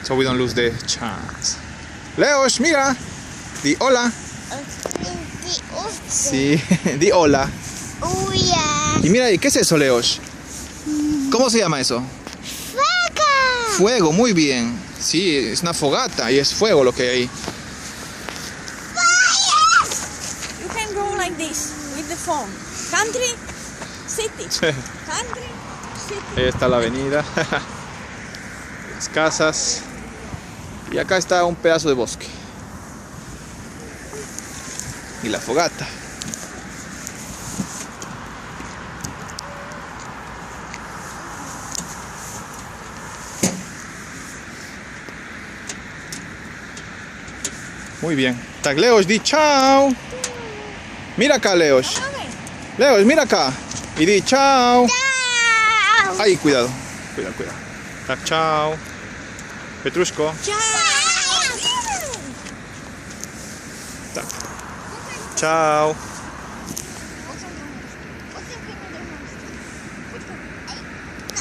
So we don't lose the chance. Leosh, mira. Di hola. Sí, di hola. Y mira ahí, ¿qué es eso, Leosh? ¿Cómo se llama eso? Fuego, muy bien. Sí, es una fogata y es fuego lo que hay ahí. You can go like this with the phone. Country, city. Country, city. Ahí está la avenida. Las casas. Y acá está un pedazo de bosque. Y la fogata. Muy bien. Tak, Leosh, di chao. Mira acá, Leosh. Leosh, mira acá. Y di chao. Ay, cuidado. Cuidado, cuidado. Tak, chao. Petrushko. Ciao. Tak. Chao.